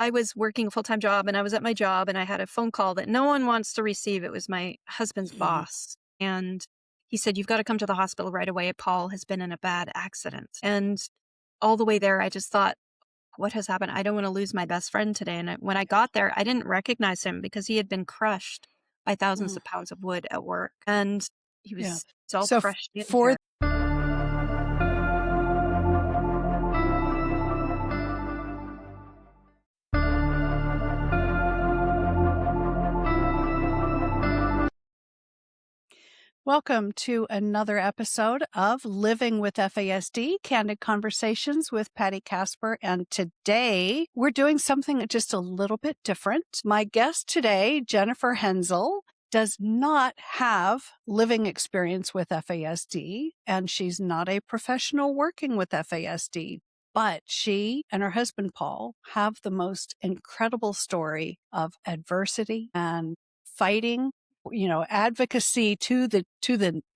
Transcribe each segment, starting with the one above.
I was working a full-time job and I was at my job and I had a phone call that no one wants to receive. It was my husband's Mhm. boss. And he said, "You've got to come to the hospital right away. Paul has been in a bad accident." And all the way there, I just thought, what has happened? I don't want to lose my best friend today. And when I got there, I didn't recognize him because he had been crushed by thousands Mm, of pounds of wood at work. And yeah. it's all So crushed in for here. welcome to another episode of Living with FASD, Candid Conversations with Patti Kasper. And today we're doing something just a little bit different. My guest today, Jennifer Henszel, does not have living experience with FASD, and she's not a professional working with FASD. But she and her husband, Paul, have the most incredible story of adversity and fighting, advocacy to the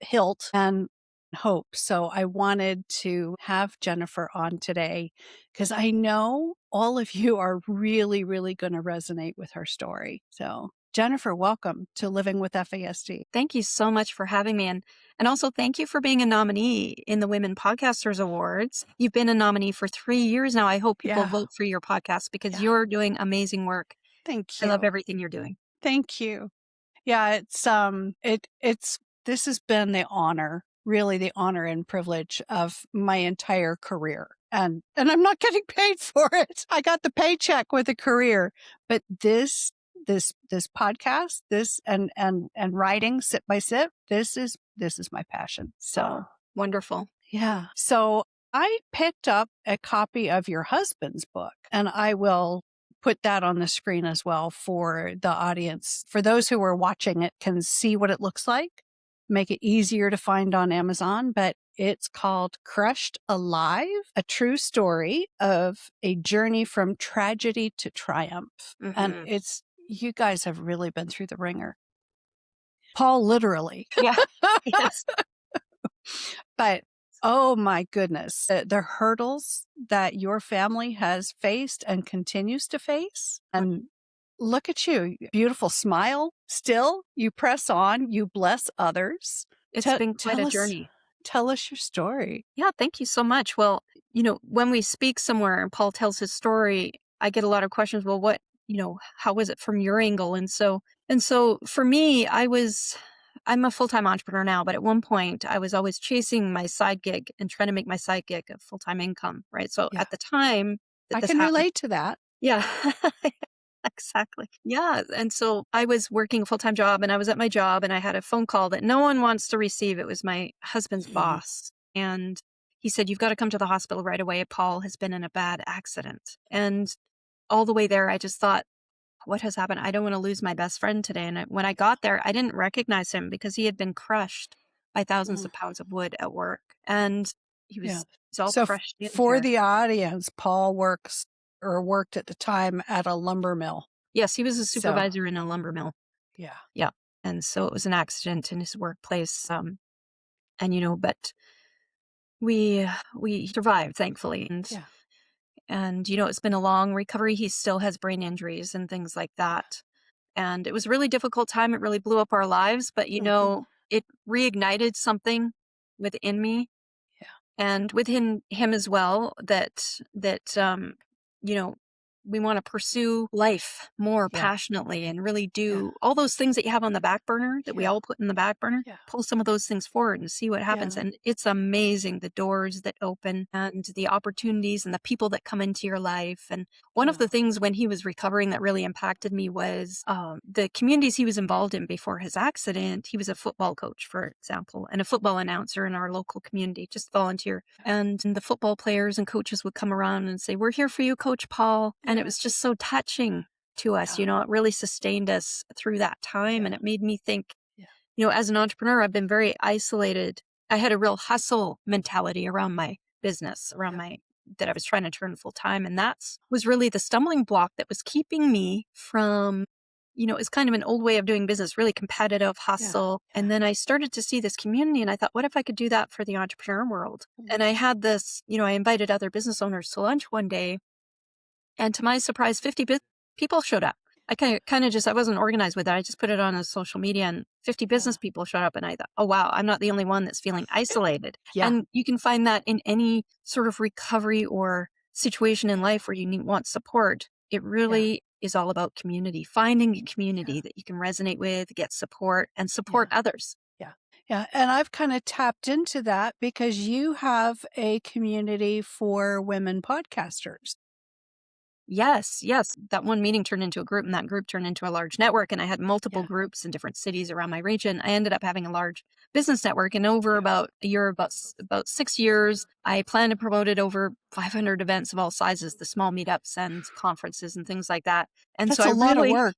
hilt and hope. So I wanted to have Jennifer on today because I know all of you are really, really going to resonate with her story. So Jennifer, welcome to Living with FASD. Thank you so much for having me. And also thank you for being a nominee in the Women Podcasters Awards. You've been a nominee for 3 years now. I hope people Yeah. vote for your podcast because Yeah. you're doing amazing work. Thank I love you. everything you're doing. Thank you. Yeah, it's this has been the honor, really the honor and privilege of my entire career. And I'm not getting paid for it. I got the paycheck with a career, but this podcast, this and writing sip by sip, this is my passion. So, Wonderful. yeah. So I picked up a copy of your husband's book, and I will put that on the screen as well for the audience. For those who are watching it can see what it looks like, make it easier to find on Amazon, but it's called Crushed Alive, a true story of a journey from tragedy to triumph. And Hmm. you guys have really been through the ringer. Paul, literally. Yeah. Yes. But oh my goodness, the hurdles that your family has faced and continues to face. And look at you, beautiful smile. Still, you press on, you bless others. It's been quite Tell a us, journey. tell us your story. Yeah, thank you so much. Well, when we speak somewhere and Paul tells his story, I get a lot of questions. Well, how was it from your angle? And so for me, I'm a full-time entrepreneur now, but at one point I was always chasing my side gig and trying to make my side gig a full-time income, right? So Yeah, at the time that I this can happened, relate to that. yeah. Exactly. Yeah. And so I was working a full-time job and I was at my job and I had a phone call that no one wants to receive. It was my husband's Mhm. boss. And he said, "You've got to come to the hospital right away. Paul has been in a bad accident." And all the way there, I just thought, what has happened? I don't want to lose my best friend today. And when I got there, I didn't recognize him because he had been crushed by thousands Mm, of pounds of wood at work. And yeah. he's all So crushed in for here. the audience, Paul worked at the time at a lumber mill. Yes, he was a So supervisor in a lumber mill. yeah. Yeah. And so it was an accident in his workplace. But we survived, thankfully. Yeah. And it's been a long recovery. He still has brain injuries and things like that. And it was a really difficult time. It really blew up our lives, but Mhm. it reignited something within me Yeah. and within him as well that you know we want to pursue life more Yeah. passionately and really Yeah. do all those things that you have on the back burner that we Yeah. all put in the back burner, Yeah. pull some of those things forward and see what happens. Yeah. And it's amazing, the doors that open and the opportunities and the people that come into your life. And one of Yeah. the things when he was recovering that really impacted me was the communities he was involved in before his accident. He was a football coach, for example, and a football announcer in our local community, just volunteer. And the football players and coaches would come around and say, "We're here for you, Coach Paul." And it Yeah. was just so touching to us. Yeah. It really sustained us through that time. Yeah. And it made me think, Yeah. as an entrepreneur, I've been very isolated. I had a real hustle mentality around my business, around Yeah. my that I was trying to turn full time. And that's was really the stumbling block that was keeping me from, it's kind of an old way of doing business, really competitive Yeah. hustle. Yeah. And then I started to see this community and I thought, what if I could do that for the entrepreneur world? Mhm. And I had this, I invited other business owners to lunch one day And to my surprise, 50 people showed up. I kind of just, I wasn't organized with it. I just put it on a social media and 50 Yeah. business people showed up. And I thought, oh, wow, I'm not the only one that's feeling isolated. Yeah. And you can find that in any sort of recovery or situation in life where you want support. It Yeah. really is all about community, finding a Yeah. community that you can resonate with, get support, and Yeah. support others. Yeah. Yeah. And I've kind of tapped into that because you have a community for women podcasters. Yes, yes. That one meeting turned into a group, and that group turned into a large network. And I had multiple Yeah. groups in different cities around my region. I ended up having a large business network, and over Yeah. about a year, about 6 years, I planned to promote it over 500 events of all sizes, the small meetups and conferences and things like that. And so That's I a lot of really, work.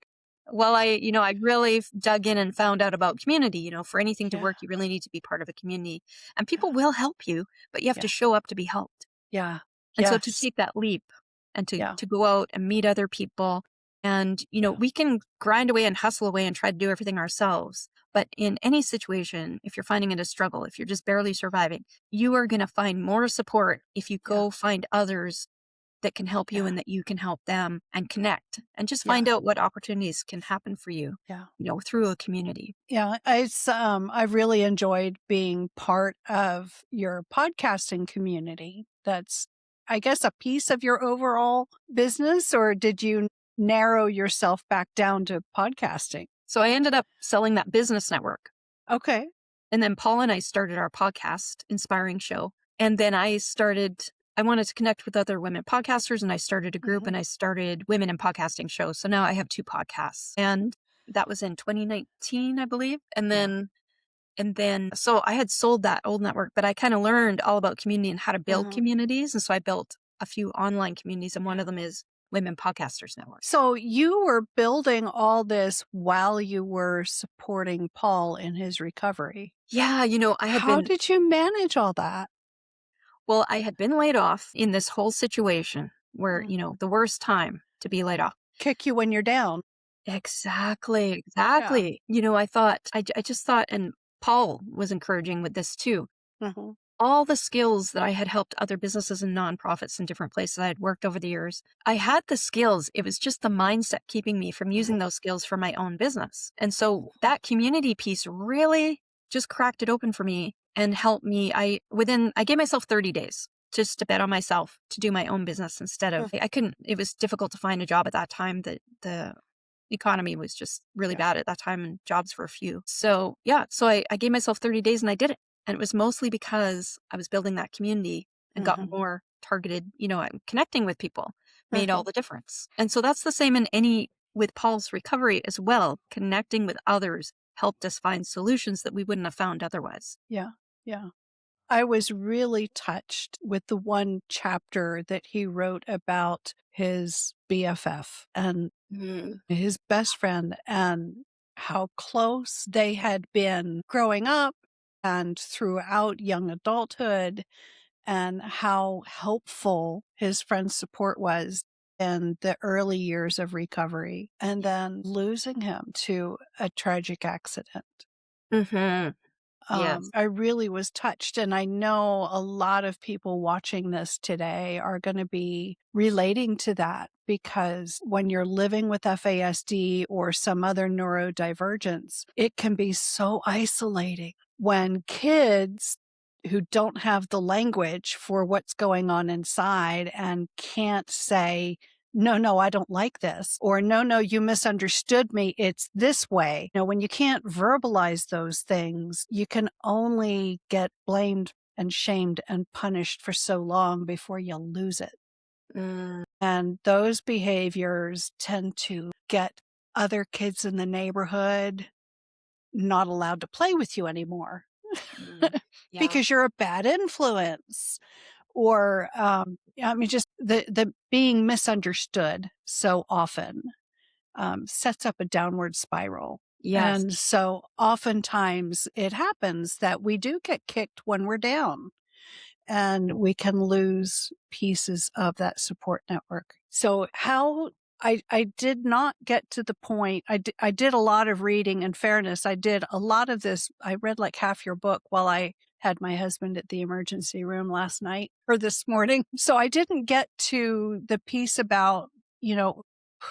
well, I really dug in and found out about community. For anything to Yeah. work, you really need to be part of a community, and Yeah. people will help you, but you have Yeah. to show up to be helped. Yeah. And so to Yes. take that leap and to Yeah. to go out and meet other people and, Yeah. we can grind away and hustle away and try to do everything ourselves. But in any situation, if you're finding it a struggle, if you're just barely surviving, you are going to find more support if you Yeah. go find others that can help you Yeah. and that you can help them and connect and just Yeah. find out what opportunities can happen for you, Yeah. through a community. Yeah, I've really enjoyed being part of your podcasting community. That's, I guess, a piece of your overall business, or did you narrow yourself back down to podcasting? So I ended up selling that business network. Okay. And then Paul and I started our podcast, Inspiring Show. And then I wanted to connect with other women podcasters, and I started a group Hmm. and I started Women in Podcasting Show. So now I have 2 podcasts. And that was in 2019, I believe. Yeah. So I had sold that old network, but I kind of learned all about community and how to build Hmm. communities. And so I built a few online communities, and one Yeah. of them is Women Podcasters Network. So you were building all this while you were supporting Paul in his recovery. Yeah, How did you manage all that? I had been laid off in this whole situation where, Mm. the worst time to be laid off. Kick you when you're down. Exactly, Yeah. exactly. I just thought, and Paul was encouraging with this too. Hmm. All the skills that I had helped other businesses and nonprofits in different places I had worked over the years, I had the skills. It was just the mindset keeping me from using those skills for my own business. And so that community piece really just cracked it open for me and helped me. I gave myself 30 days just to bet on myself to do my own business instead of, I couldn't, it was difficult to find a job at that time. That the economy was just really Yeah. bad at that time and jobs were few. So yeah, so I gave myself 30 days and I did it. And it was mostly because I was building that community and got Hmm. more targeted, I'm connecting with people made all Hmm. the difference. And so that's the same with Paul's recovery as well. Connecting with others helped us find solutions that we wouldn't have found otherwise. Yeah. Yeah. I was really touched with the one chapter that he wrote about his BFF and Mm, his best friend and how close they had been growing up and throughout young adulthood, and how helpful his friend's support was in the early years of recovery, and yeah. then losing him to a tragic accident. Mm-hmm. Yes. I really was touched. And I know a lot of people watching this today are going to be relating to that because when you're living with FASD or some other neurodivergence, it can be so isolating when kids who don't have the language for what's going on inside and can't say, no, no, I don't like this. Or no, no, you misunderstood me. It's this way. When you can't verbalize those things, you can only get blamed and shamed and punished for so long before you lose it. Mm, And those behaviors tend to get other kids in the neighborhood not allowed to play with you anymore mm, yeah. because you're a bad influence. Or, just the being misunderstood so often sets up a downward spiral. Yes. And so oftentimes it happens that we do get kicked when we're down and we can lose pieces of that support network. So how I did not get to the point. I did a lot of reading. In fairness, I did a lot of this. I read like half your book while I had my husband at the emergency room last night or this morning. So I didn't get to the piece about,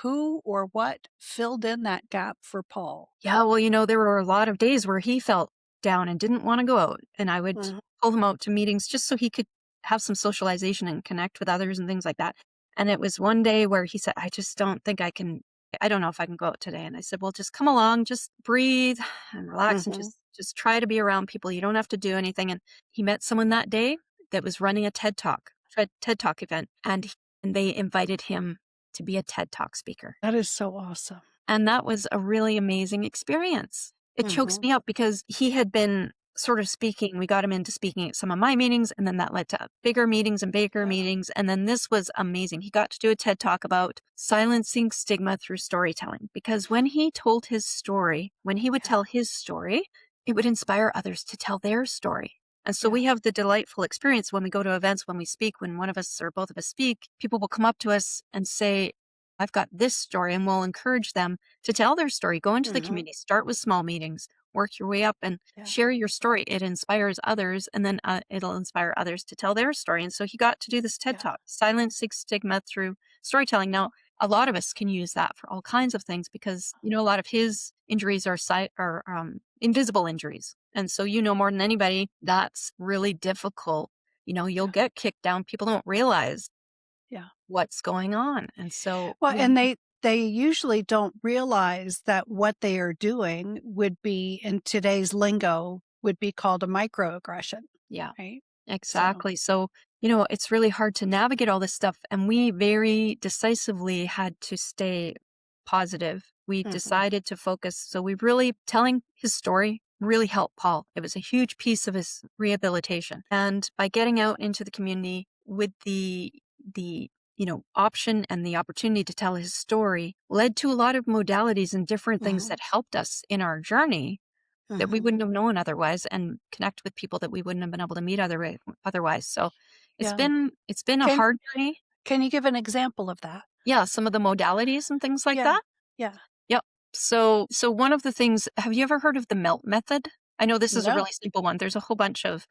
who or what filled in that gap for Paul. Yeah, well, there were a lot of days where he felt down and didn't want to go out, and I would Mhm. pull him out to meetings just so he could have some socialization and connect with others and things like that. And it was one day where he said, "I just don't think I can. I don't know if I can go out today." And I said, "Well, just come along, just breathe and relax, and Mhm. just try to be around people. You don't have to do anything." And he met someone that day that was running a TED Talk event, and they invited him to be a TED Talk speaker. That is so awesome. And that was a really amazing experience. It chokes Mhm. me up because he had been sort of speaking. We got him into speaking at some of my meetings, and then that led to bigger meetings and bigger Yeah. meetings. And then this was amazing. He got to do a TED Talk about silencing stigma through storytelling. Because when he told his story, when he would Yeah. tell his story, it would inspire others to tell their story. And so Yeah. we have the delightful experience when we go to events, when we speak, when one of us or both of us speak, people will come up to us and say, "I've got this story," and we'll encourage them to tell their story. Go into the Mhm. community, start with small meetings, work your way up and Yeah. share your story. It inspires others, and then it'll inspire others to tell their story. And so he got to do this TED Yeah. Talk, Silencing Stigma Through Storytelling. Now, a lot of us can use that for all kinds of things because, a lot of his injuries are invisible injuries. And so, more than anybody, that's really difficult. You'll Yeah. get kicked down. People don't realize Yeah. what's going on. And so, Well, yeah, and they usually don't realize that what they are doing would be, in today's lingo, would be called a microaggression, yeah. right? So, Exactly. So, it's really hard to navigate all this stuff. And we very decisively had to stay positive. We mhm. decided to focus. So, we really, telling his story really helped Paul. It was a huge piece of his rehabilitation. And by getting out into the community with the option and the opportunity to tell his story led to a lot of modalities and different things Mhm. that helped us in our journey that we Mhm. wouldn't have known otherwise and connect with people that we wouldn't have been able to meet otherwise. So it's Yeah. been a Can hard journey. can you give an example of that? Yeah, some of the modalities and things like Yeah. that. Yeah. Yep. So one of the things, have you ever heard of the melt method? I know this is a No. really simple one. There's a whole bunch of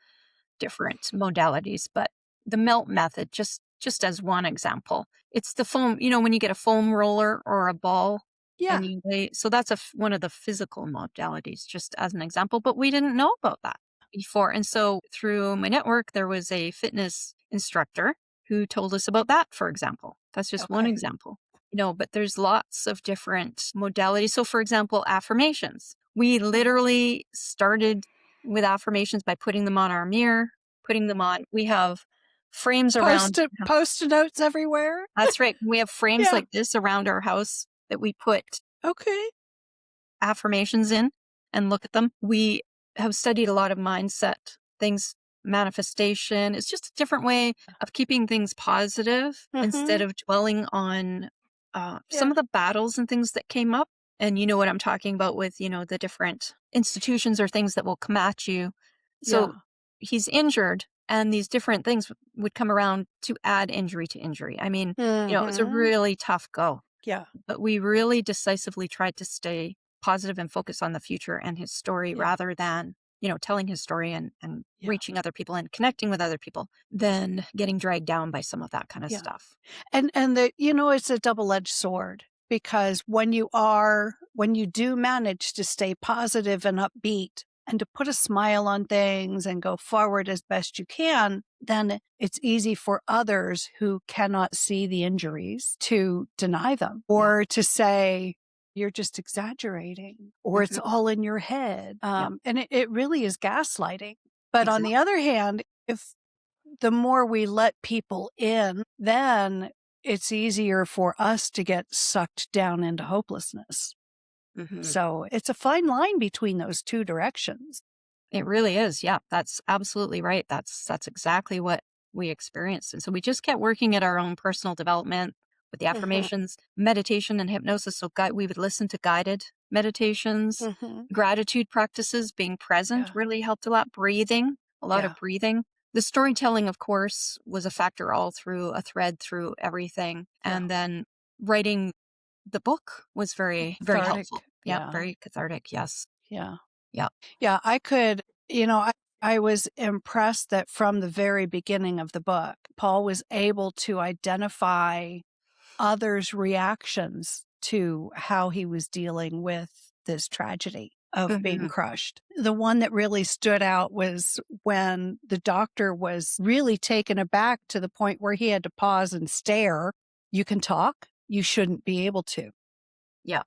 different modalities, but the melt method, just as one example, it's the foam, when you get a foam roller or a ball Yeah. and so that's one of the physical modalities, just as an example, but we didn't know about that before. And so through my network, there was a fitness instructor who told us about that, for example. That's just one Okay. example. But there's lots of different modalities. So for example, affirmations. We Mhm. literally started with affirmations by putting them on our mirror, putting them on. We have frames around. Post-it notes everywhere? That's right. We have frames Yeah. like this around our house that we put Okay. affirmations in and look at them. We have studied a lot of mindset things, manifestation. It's just a different way of keeping things positive instead Mhm. of dwelling on some Yeah. of the battles and things that came up. And you know what I'm talking about with, the different institutions or things that will come at you. So Yeah. he's injured, and these different things would come around to add injury to injury. I mean, it was a Mhm. really tough go, Yeah. but we really decisively tried to stay positive and focus on the future and his story Yeah. rather than, telling his story and Yeah. reaching other people and connecting with other people than getting dragged down by some of that kind of Yeah. stuff. And it's a double-edged sword, because when you do manage to stay positive and upbeat and to put a smile on things and go forward as best you can, then it's easy for others who cannot see the injuries to deny them Yeah. or to say, you're just exaggerating, or it's Hmm. all in your head. Yeah. And it really is gaslighting. But on the Exactly. other hand, if the more we let people in, then it's easier for us to get sucked down into hopelessness. Hmm. So it's a fine line between those two directions. It really is. Yeah, that's absolutely right. That's exactly what we experienced. And so we just kept working at our own personal development with the Mhm. affirmations, meditation and hypnosis. So we would listen to guided meditations, Mhm. gratitude practices, being present Yeah. really helped a lot. Breathing, a lot of Yeah. breathing. The storytelling, of course, was a factor all through a thread through everything. Yeah. And then writing the book was very, very Cathartic. helpful. Yeah, Yeah. very cathartic. Yes. Yeah. Yeah. Yeah. I could, I was impressed that from the very beginning of the book, Paul was able to identify others' reactions to how he was dealing with this tragedy of being Mhm. crushed. The one that really stood out was when the doctor was really taken aback to the point where he had to pause and stare. You can talk, you shouldn't be able to. Yeah.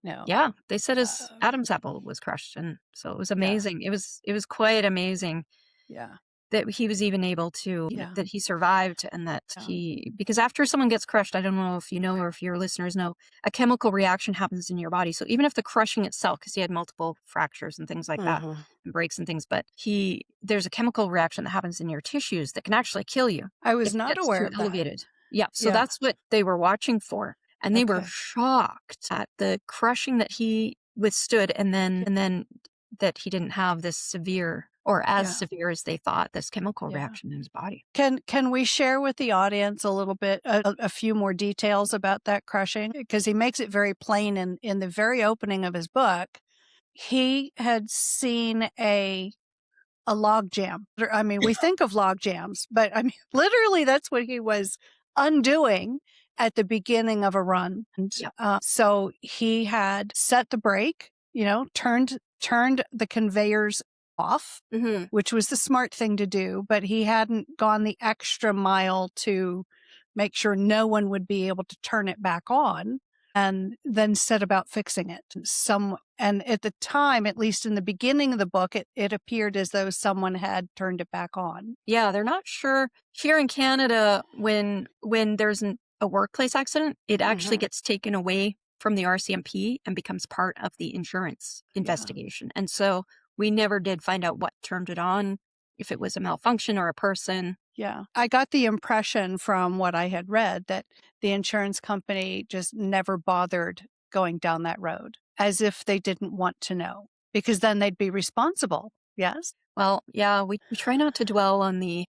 No. Yeah, they said his Um, Adam's apple was crushed, and so it was yeah, amazing. It was quite amazing yeah, that he was even able to yeah, that he survived and that yeah. he because after someone gets crushed, I don't know if you know or if your listeners know, a chemical reaction happens in your body. So even if the crushing itself, because he had multiple fractures and things like that, Mhm. and breaks and things, but there's a chemical reaction that happens in your tissues that can actually kill you I was if it not gets aware too of that. elevated. Yeah, so Yeah. that's what they were watching for, and they were Okay. shocked at the crushing that he withstood, and then that he didn't have this severe or as Yeah. severe as they thought, this chemical Yeah. reaction in his body. Can we share with the audience a little bit, a few more details about that crushing? Because he makes it very plain in the very opening of his book. He had seen a log jam. I mean, we think of log jams, but I mean, literally, that's what he was undoing at the beginning of a run. And Yep. so he had set the brake, turned the conveyors off, Mhm. which was the smart thing to do, but he hadn't gone the extra mile to make sure no one would be able to turn it back on and then set about fixing it. And at the time, at least in the beginning of the book, it appeared as though someone had turned it back on. Yeah, they're not sure. Here in Canada, when there's a workplace accident, it actually Mhm. gets taken away from the RCMP and becomes part of the insurance Yeah. investigation. And so we never did find out what turned it on, if it was a malfunction or a person. Yeah. I got the impression from what I had read that the insurance company just never bothered going down that road as if they didn't want to know because then they'd be responsible. Yes. Well, yeah, we try not to dwell on the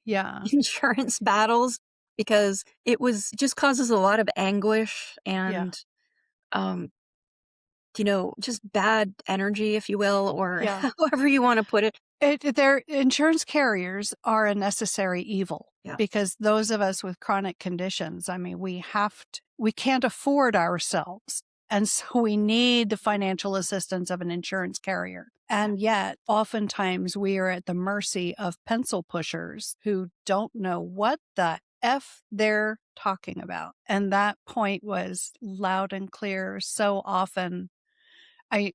Yeah. insurance battles because just causes a lot of anguish Yeah. and um just bad energy, if you will, or Yeah. however you want to put it. Their insurance carriers are a necessary evil Yeah. because those of us with chronic conditions, I mean, we can't afford ourselves. And so we need the financial assistance of an insurance carrier. Yeah. And yet, oftentimes we are at the mercy of pencil pushers who don't know what the F they're talking about. And that point was loud and clear so often. I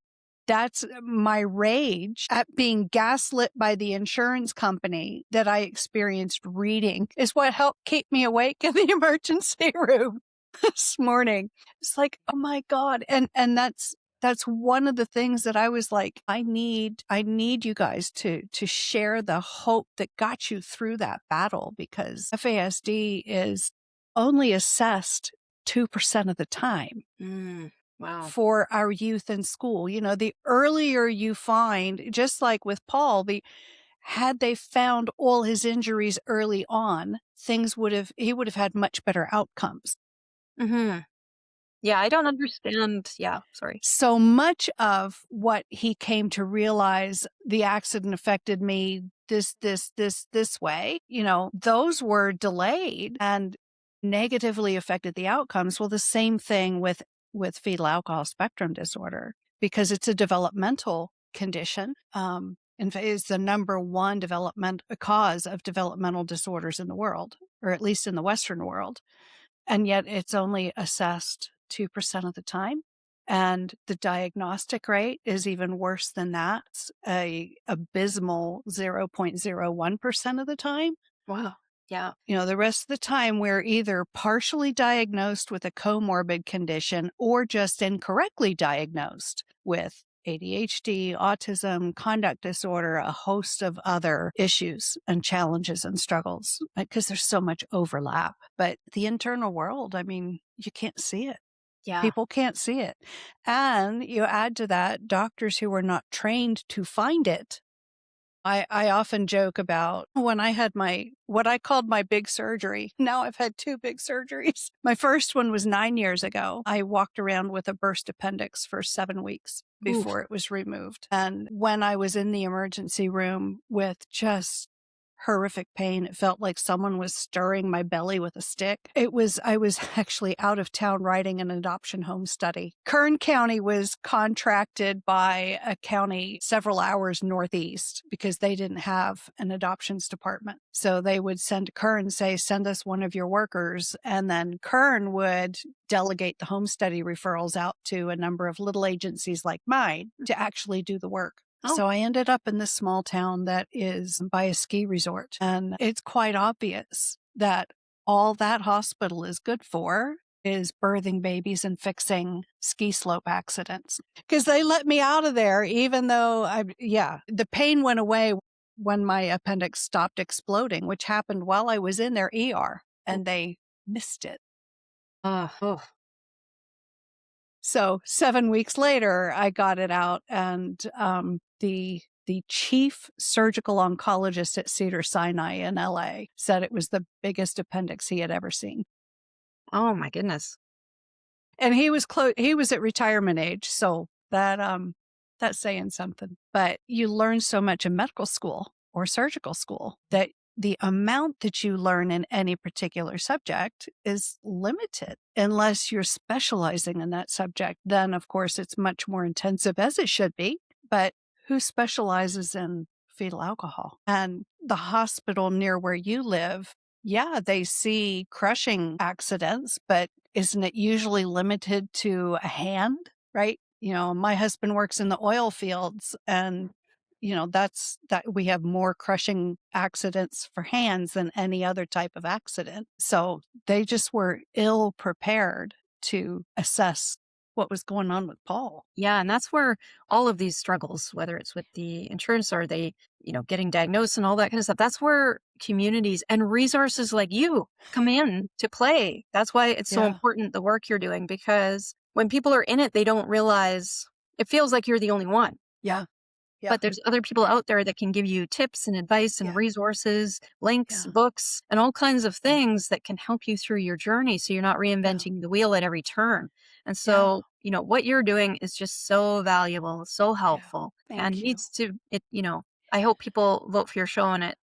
That's my rage at being gaslit by the insurance company that I experienced reading is what helped keep me awake in the emergency room this morning. It's like, oh my God. And that's one of the things that I was like, I need you guys to share the hope that got you through that battle because FASD is only assessed 2% of the time Wow. for our youth in school. The earlier you find, just like with Paul, had they found all his injuries early on, he would have had much better outcomes. Hmm. Yeah, I don't understand. Yeah, sorry. So much of what he came to realize the accident affected me this way, those were delayed and negatively affected the outcomes. Well, the same thing with fetal alcohol spectrum disorder, because it's a developmental condition. In fact, is the number one development cause of developmental disorders in the world, or at least in the Western world. And yet it's only assessed 2% of the time. And the diagnostic rate is even worse than that. It's a abysmal 0.01% of the time. Wow. Yeah. The rest of the time we're either partially diagnosed with a comorbid condition or just incorrectly diagnosed with ADHD, autism, conduct disorder, a host of other issues and challenges and struggles because there's so much overlap. But the internal world, I mean, you can't see it. Yeah. People can't see it. And you add to that doctors who are not trained to find it I often joke about when I had what I called my big surgery. Now I've had two big surgeries. My first one was 9 years ago. I walked around with a burst appendix for 7 weeks Ooh. before it was removed. And when I was in the emergency room with just horrific pain, it felt like someone was stirring my belly with a stick. I was actually out of town writing an adoption home study. Kern County was contracted by a county several hours northeast because they didn't have an adoptions department. So they would send Kern, say, send us one of your workers. And then Kern would delegate the home study referrals out to a number of little agencies like mine to actually do the work. Oh, So I ended up in this small town that is by a ski resort. And it's quite obvious that all that hospital is good for is birthing babies and fixing ski slope accidents. Because they let me out of there, even though the pain went away when my appendix stopped exploding, which happened while I was in their ER, and they missed it. oh. So 7 weeks later, I got it out, and the chief surgical oncologist at Cedars-Sinai in LA said it was the biggest appendix he had ever seen. Oh my goodness. And he was he was at retirement age, so that's saying something. But you learn so much in medical school or surgical school that the amount that you learn in any particular subject is limited unless you're specializing in that subject. Then, of course, it's much more intensive, as it should be. But who specializes in fetal alcohol? And the hospital near where you live, yeah, they see crushing accidents, but isn't it usually limited to a hand, right? My husband works in the oil fields, and that we have more crushing accidents for hands than any other type of accident. So they just were ill prepared to assess what was going on with Paul. Yeah, and that's where all of these struggles, whether it's with the insurance or they, getting diagnosed and all that kind of stuff, that's where communities and resources like you come in to play. That's why it's so Yeah. important, the work you're doing, because when people are in it, they don't realize it feels like you're the only one. Yeah. Yeah. But there's other people out there that can give you tips and advice and Yeah. resources, links, Yeah. books, and all kinds of things that can help you through your journey so you're not reinventing the wheel at every turn. And so, what you're doing is just so valuable, so helpful, and Thank you. needs to, I hope people vote for your show, and it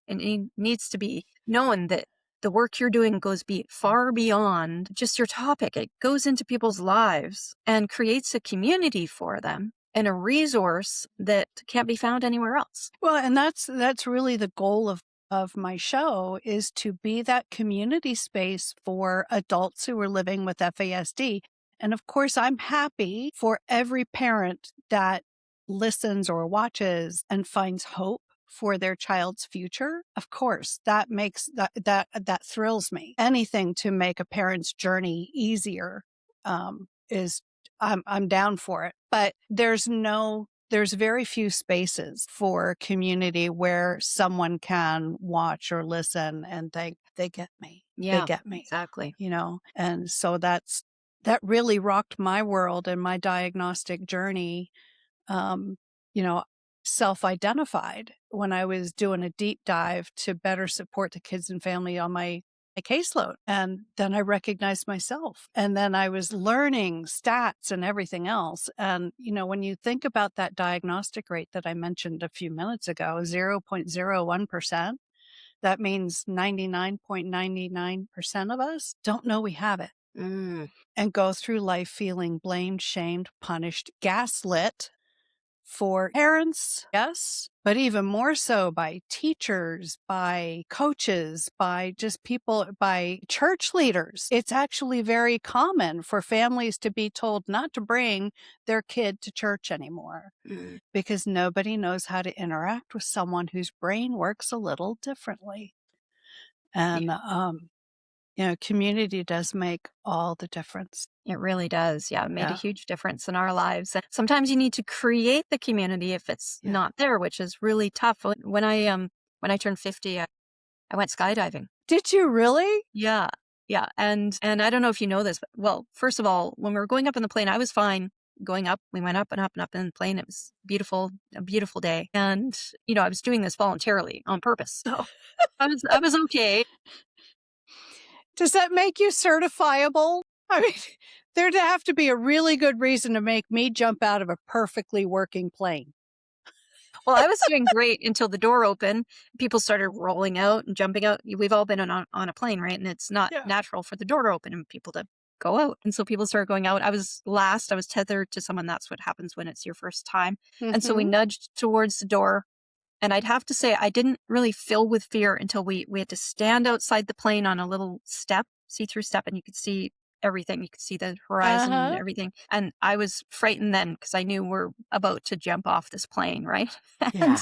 needs to be known that the work you're doing goes far beyond just your topic. It goes into people's lives and creates a community for them and a resource that can't be found anywhere else. Well, and that's really the goal of my show, is to be that community space for adults who are living with FASD. And of course, I'm happy for every parent that listens or watches and finds hope for their child's future. Of course, that makes that thrills me. Anything to make a parent's journey easier is I'm down for it. But there's very few spaces for community where someone can watch or listen and think, they get me. Yeah, They get me. exactly. And so that really rocked my world and my diagnostic journey. Um, you know, self-identified when I was doing a deep dive to better support the kids and family on my caseload. And then I recognized myself. And then I was learning stats and everything else. And, when you think about that diagnostic rate that I mentioned a few minutes ago, 0.01%, that means 99.99% of us don't know we have it and go through life feeling blamed, shamed, punished, gaslit for parents, yes, but even more so by teachers, by coaches, by just people, by church leaders. It's actually very common for families to be told not to bring their kid to church anymore because nobody knows how to interact with someone whose brain works a little differently. And, community does make all the difference. It really does. Yeah, it made a huge difference in our lives. And sometimes you need to create the community if it's not there, which is really tough. When I turned 50, I went skydiving. Did you really? Yeah. Yeah. And I don't know if you know this, but, well, first of all, when we were going up in the plane, I was fine. going up. We went up and up and up in the plane. It was beautiful, a beautiful day. And, I was doing this voluntarily on purpose. So I was okay. Does that make you certifiable? I mean, there'd have to be a really good reason to make me jump out of a perfectly working plane. Well, I was doing great until the door opened. People started rolling out and jumping out. We've all been on a plane, right? And it's not Yeah. natural for the door to open and people to go out. And so people started going out. I was last. I was tethered to someone. That's what happens when it's your first time. And so we Mhm. nudged towards the door. And I'd have to say, I didn't really fill with fear until we had to stand outside the plane on a little step, see-through step, and you could see everything. You could see the horizon and Uh-huh. everything. And I was frightened then because I knew we're about to jump off this plane, right? Yeah.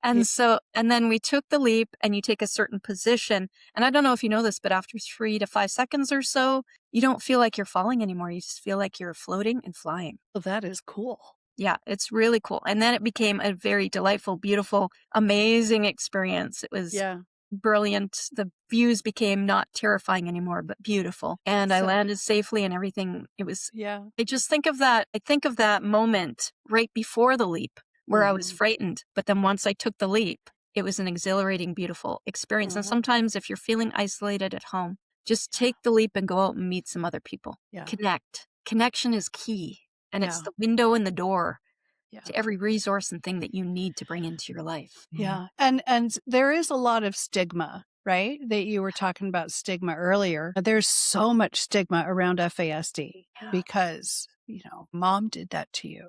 Yeah. And then we took the leap and you take a certain position. And I don't know if you know this, but after 3 to 5 seconds or so, you don't feel like you're falling anymore. You just feel like you're floating and flying. Well, that is cool. Yeah, it's really cool. And then it became a very delightful, beautiful, amazing experience. It was Yeah. brilliant. The views became not terrifying anymore, but beautiful. And I So, landed safely and everything. yeah. I just think of that. I think of that moment right before the leap where I was Mhm. frightened. But then once I took the leap, it was an exhilarating, beautiful experience. And Mhm. sometimes if you're feeling isolated at home, just Yeah. take the leap and go out and meet some other people. Yeah. Connect. Connection is key. And it's Yeah. the window and the door Yeah. to every resource and thing that you need to bring into your life. Yeah. And there is a lot of stigma, right? That you were talking about stigma earlier. There's so much stigma around FASD Yeah. because, mom did that to you.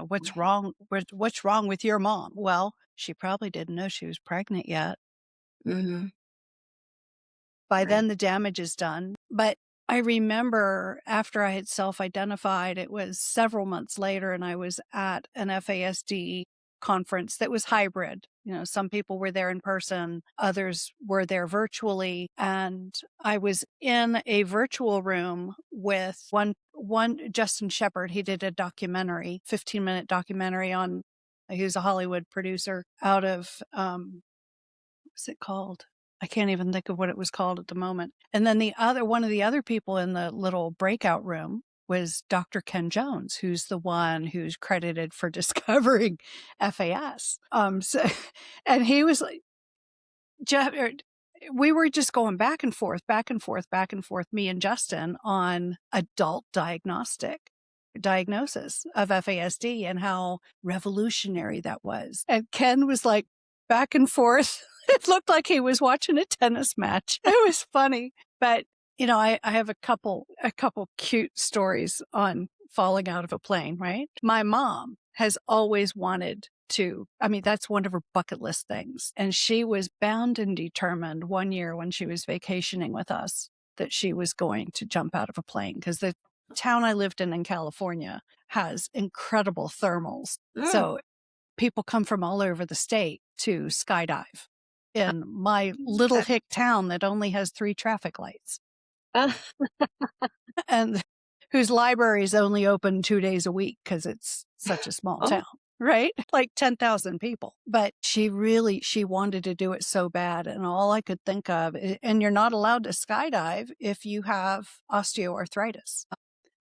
What's Right. wrong? What's wrong with your mom? Well, she probably didn't know she was pregnant yet. Mhm. By Right. then the damage is done. But I remember after I had self-identified, it was several months later and I was at an FASD conference that was hybrid. Some people were there in person, others were there virtually. And I was in a virtual room with one Justin Shepherd. He did a documentary, 15-minute documentary on, he was a Hollywood producer out of, what's it called? I can't even think of what it was called at the moment. And then one of the other people in the little breakout room was Dr. Ken Jones, who's the one who's credited for discovering FAS. And he was like, we were just going back and forth, back and forth, back and forth, me and Justin on adult diagnosis of FASD and how revolutionary that was. And Ken was like back and forth. It looked like he was watching a tennis match. It was funny. But, I have a couple cute stories on falling out of a plane, right? My mom has always wanted that's one of her bucket list things. And she was bound and determined one year when she was vacationing with us that she was going to jump out of a plane because the town I lived in California has incredible thermals. Mm. So people come from all over the state to skydive in my little Okay. hick town that only has 3 traffic lights Uh, and whose library is only open 2 days a week because it's such a small oh, town. Right? Like 10,000 people. But she wanted to do it so bad. And all I could think of, and you're not allowed to skydive if you have osteoarthritis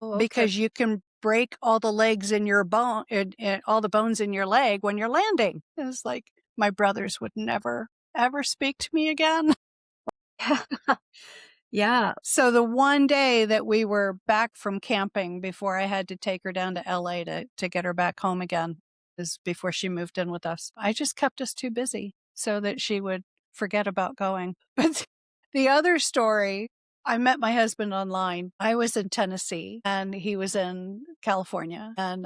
okay. because you can break all the legs in your bone and all the bones in your leg when you're landing. It's like my brothers would never, ever speak to me again. Yeah. So the one day that we were back from camping before I had to take her down to LA to get her back home again is before she moved in with us. I just kept us too busy so that she would forget about going. But the other story, I met my husband online. I was in Tennessee and he was in California. And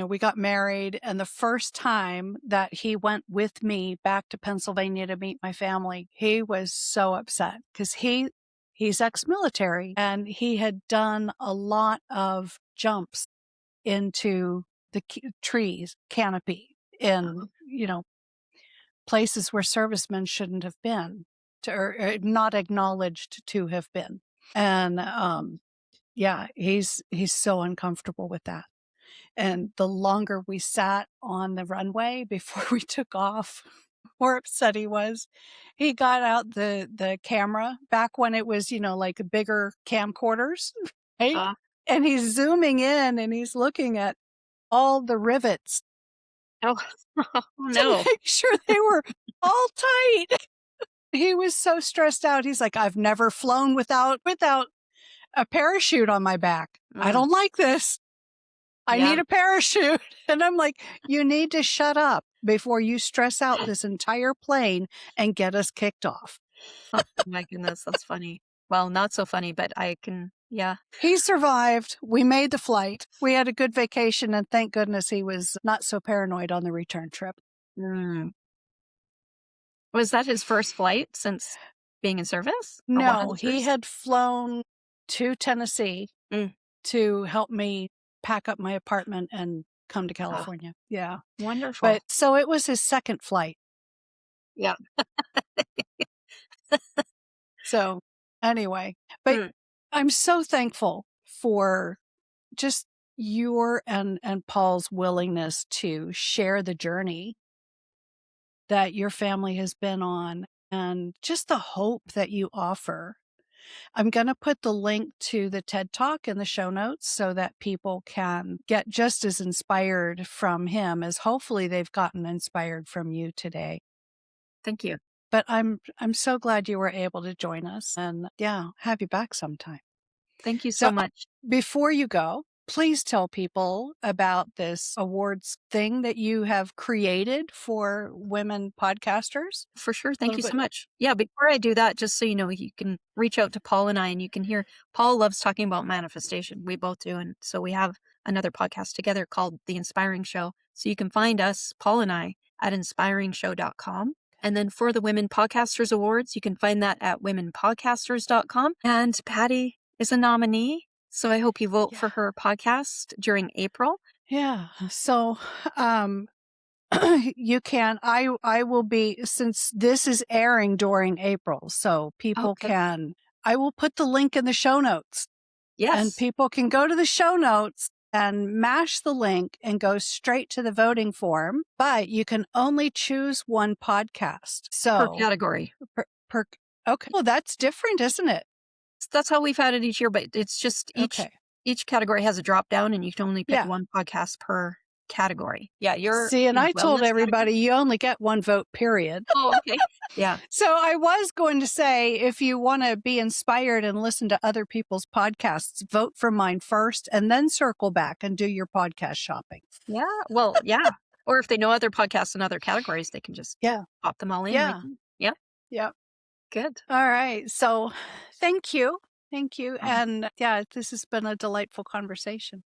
we got married. And the first time that he went with me back to Pennsylvania to meet my family, he was so upset because he's ex-military and he had done a lot of jumps into the trees canopy in, places where servicemen shouldn't have been or not acknowledged to have been. And, yeah, he's so uncomfortable with that. And the longer we sat on the runway before we took off, the more upset he was. He got out the camera back when it was, like bigger camcorders, right? and he's zooming in and he's looking at all the rivets Oh, oh to no. make sure they were all tight. He was so stressed out. He's like, I've never flown without a parachute on my back. I Mm, don't like this. I yeah. need a parachute. And I'm like, you need to shut up before you stress out this entire plane and get us kicked off. Oh my goodness, that's funny. Well, not so funny, but I can, yeah. He survived. We made the flight. We had a good vacation, and thank goodness he was not so paranoid on the return trip. Mm. Was that his first flight since being in service? Or one of No, the he first? had flown to Tennessee Mm. to help me pack up my apartment and come to Ah, California. Yeah. wonderful. But so it was his second flight. Yeah. So anyway, but Mm. I'm so thankful for just your and Paul's willingness to share the journey that your family has been on and just the hope that you offer. I'm going to put the link to the TED Talk in the show notes so that people can get just as inspired from him as hopefully they've gotten inspired from you today. Thank you. But I'm so glad you were able to join us and yeah, have you back sometime. Thank you so So much. before you go, please tell people about this awards thing that you have created for women podcasters. For sure. A Thank little you so bit. much. Yeah, before I do that, just so you know, you can reach out to Paul and I, and you can hear Paul loves talking about manifestation. We both do. And so we have another podcast together called The Inspiring Show. So you can find us, Paul and I, at inspiringshow.com. And then for the Women Podcasters Awards, you can find that at womenpodcasters.com. And Patti is a nominee. So I hope you vote for her podcast during April. Yeah. So, you can, I will be, since this is airing during April, so people Okay. can, I will put the link in the show notes and Yes. people can go to the show notes and mash the link and go straight to the voting form, but you can only choose one podcast. Per So category. per okay. Well, that's different, isn't it? That's how we've had it each year, but it's just Okay. each category has a drop down and you can only pick Yeah. one podcast per category. Yeah, you're See, and in I told wellness everybody category? you only get one vote, period. Oh, okay. Yeah. So I was going to say, if you want to be inspired and listen to other people's podcasts, vote for mine first and then circle back and do your podcast shopping. Yeah. Well, yeah. Or if they know other podcasts in other categories, they can just Yeah. pop them all in right Yeah. then. Yeah. Yeah. Good. All right. So thank you. Thank you. Oh, And yeah, this has been a delightful conversation.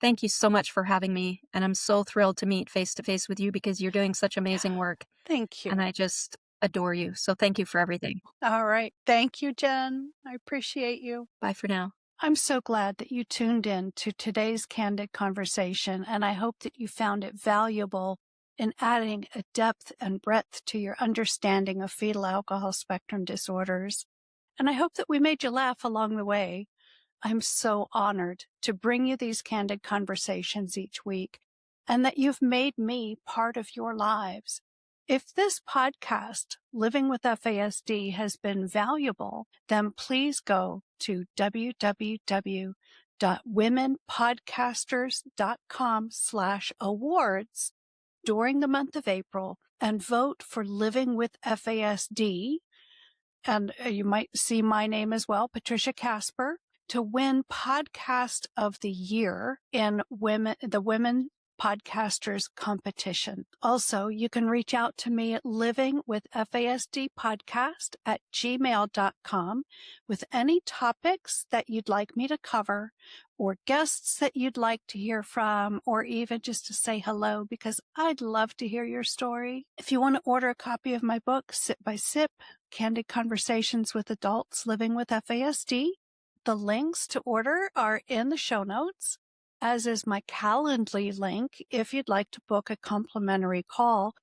thank you so much for having me. And I'm so thrilled to meet face to face with you because you're doing such amazing work. Thank you. And I just adore you. So thank you for everything. All right. Thank you, Jen. I appreciate you. Bye for now. I'm so glad that you tuned in to today's candid conversation, and I hope that you found it valuable in adding a depth and breadth to your understanding of fetal alcohol spectrum disorders. And I hope that we made you laugh along the way. I'm so honored to bring you these candid conversations each week, and that you've made me part of your lives. If this podcast, Living with FASD, has been valuable, then please go to www.womenpodcasters.com/awards during the month of April and vote for Living with FASD. And you might see my name as well, Patti Kasper, to win Podcast of the Year in the Women Podcasters competition. Also, you can reach out to me at livingwithfasdpodcast@gmail.com with any topics that you'd like me to cover or guests that you'd like to hear from, or even just to say hello, because I'd love to hear your story. If you want to order a copy of my book, Sip by Sip, Candid Conversations with Adults Living with FASD, the links to order are in the show notes, as is my Calendly link if you'd like to book a complimentary call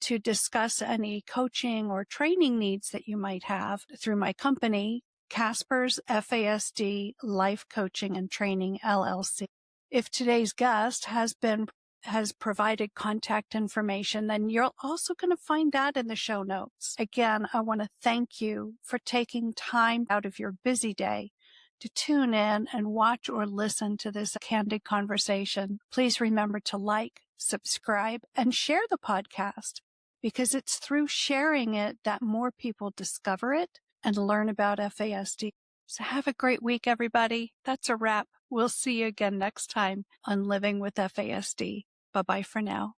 to discuss any coaching or training needs that you might have through my company, Kasper's FASD Life Coaching and Training LLC. If today's guest has provided contact information, then you're also going to find that in the show notes. Again, I want to thank you for taking time out of your busy day to tune in and watch or listen to this candid conversation, please remember to like, subscribe, and share the podcast, because it's through sharing it that more people discover it and learn about FASD. So have a great week, everybody. That's a wrap. We'll see you again next time on Living with FASD. Bye-bye for now.